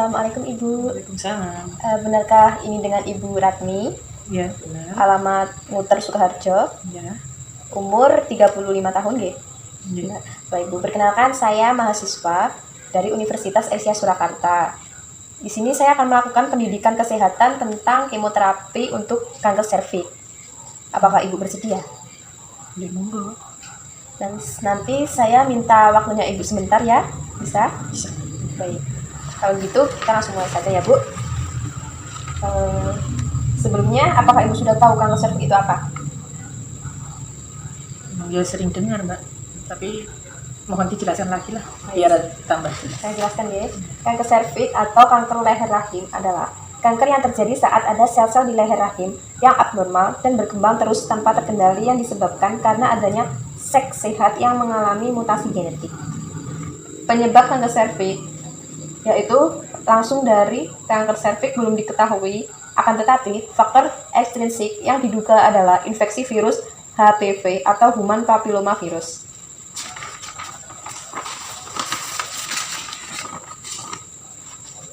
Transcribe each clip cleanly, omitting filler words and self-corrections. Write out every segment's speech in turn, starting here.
Assalamualaikum Ibu. Waalaikumsalam. Benarkah ini dengan Ibu Ratmi? Ya, benar. Alamat Muter Sukoharjo, Ya. umur 35 tahun, G. Ya. Baik Ibu, perkenalkan saya mahasiswa dari Universitas Asia Surakarta. Di sini saya akan melakukan pendidikan kesehatan tentang kemoterapi untuk kanker serviks. Apakah Ibu bersedia? Ya, monggo. Dan nanti saya minta waktunya Ibu sebentar ya, bisa? Bisa. Baik, kalau gitu kita langsung mulai saja ya Bu. Sebelumnya, apakah Ibu sudah tahu kanker serviks itu apa? Ya sering dengar, Mbak. Tapi mohon dijelaskan lagi lah, biar tambah jelas. Saya jelaskan ya. Kanker serviks atau kanker leher rahim adalah kanker yang terjadi saat ada sel-sel di leher rahim yang abnormal dan berkembang terus tanpa terkendali yang disebabkan karena adanya seks sehat yang mengalami mutasi genetik. Penyebab kanker serviks yaitu langsung dari kanker serviks belum diketahui, akan tetapi faktor ekstrinsik yang diduga adalah infeksi virus HPV atau human papilloma virus.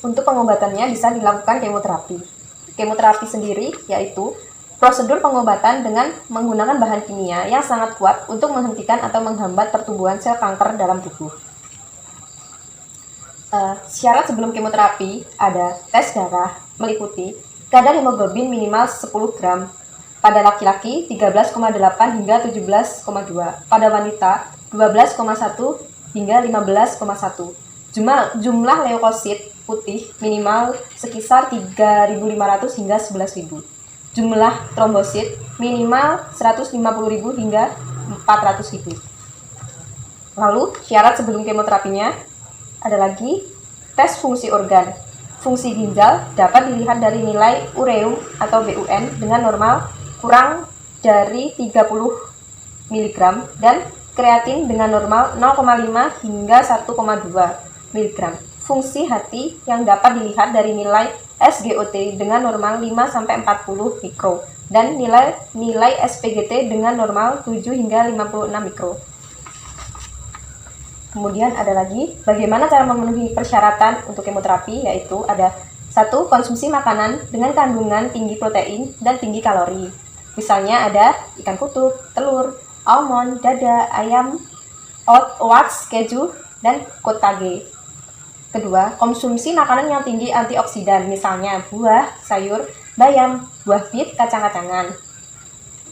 Untuk pengobatannya bisa dilakukan kemoterapi. Kemoterapi sendiri yaitu prosedur pengobatan dengan menggunakan bahan kimia yang sangat kuat untuk menghentikan atau menghambat pertumbuhan sel kanker dalam tubuh. Syarat sebelum kemoterapi ada tes darah meliputi kadar hemoglobin minimal 10 gram, pada laki-laki 13,8 hingga 17,2, pada wanita 12,1 hingga 15,1. Jumlah leukosit putih minimal sekisar 3.500 hingga 11.000. Jumlah trombosit minimal 150.000 hingga 400.000. Lalu syarat sebelum kemoterapinya ada lagi tes fungsi organ. Fungsi ginjal dapat dilihat dari nilai ureum atau BUN dengan normal kurang dari 30 mg dan kreatin dengan normal 0,5 hingga 1,2 mg. Fungsi hati yang dapat dilihat dari nilai SGOT dengan normal 5-40 mikro dan nilai SPGT dengan normal 7 hingga 56 mikro. Kemudian ada lagi bagaimana cara memenuhi persyaratan untuk kemoterapi, yaitu ada 1. Konsumsi makanan dengan kandungan tinggi protein dan tinggi kalori. Misalnya ada ikan kutub, telur, almond, dada, ayam, oats, keju, dan kottage. Kedua, konsumsi makanan yang tinggi antioksidan, misalnya buah, sayur, bayam, buah bit, kacang-kacangan.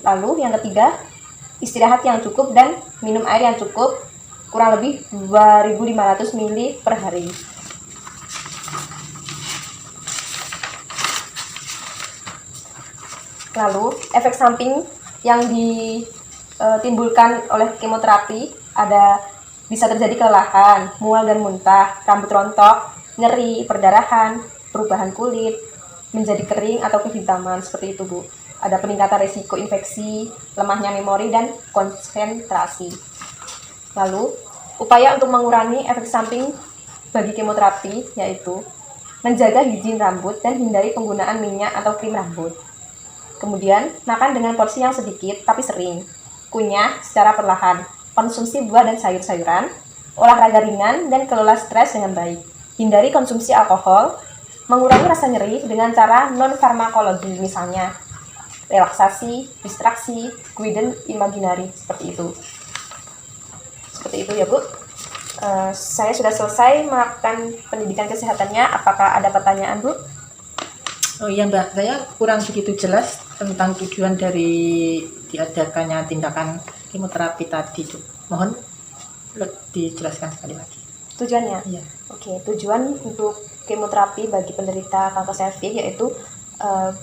Lalu yang ketiga, istirahat yang cukup dan minum air yang cukup, kurang lebih 2.500 ml per hari. Lalu, efek samping yang ditimbulkan oleh kemoterapi ada bisa terjadi kelelahan, mual dan muntah, rambut rontok, nyeri, perdarahan, perubahan kulit, menjadi kering atau kehitaman, seperti itu Bu. Ada peningkatan risiko infeksi, lemahnya memori dan konsentrasi. Lalu, upaya untuk mengurangi efek samping bagi kemoterapi yaitu menjaga higien rambut dan hindari penggunaan minyak atau krim rambut. Kemudian, makan dengan porsi yang sedikit tapi sering. Kunyah secara perlahan. Konsumsi buah dan sayur-sayuran. Olahraga ringan dan kelola stres dengan baik. Hindari konsumsi alkohol. Mengurangi rasa nyeri dengan cara non-farmakologi, misalnya relaksasi, distraksi, guidance imaginary, seperti itu. Seperti itu ya Bu. Saya sudah selesai melakukan pendidikan kesehatannya. Apakah ada pertanyaan Bu? Oh iya Mbak, saya kurang begitu jelas tentang tujuan dari diadakannya tindakan kemoterapi tadi itu. Mohon dijelaskan sekali lagi. Tujuannya? Iya. Oke, tujuan untuk kemoterapi bagi penderita kanker serviks yaitu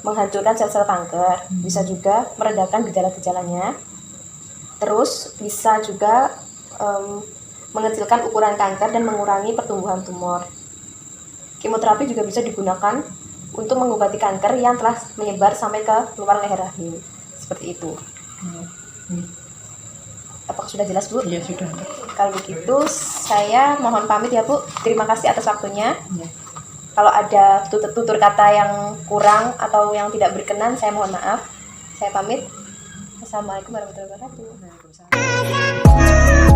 menghancurkan sel-sel kanker. Bisa juga meredakan gejala-gejalanya. Terus bisa juga mengecilkan ukuran kanker dan mengurangi pertumbuhan tumor. Kemoterapi juga bisa digunakan untuk mengobati kanker yang telah menyebar sampai ke luar leher rahim. Seperti itu. Apakah sudah jelas Bu? Iya sudah. Kalau begitu saya mohon pamit ya Bu. Terima kasih atas waktunya. Ya. Kalau ada tutur kata yang kurang atau yang tidak berkenan, saya mohon maaf. Saya pamit. Assalamualaikum warahmatullahi wabarakatuh. Waalaikumsalam.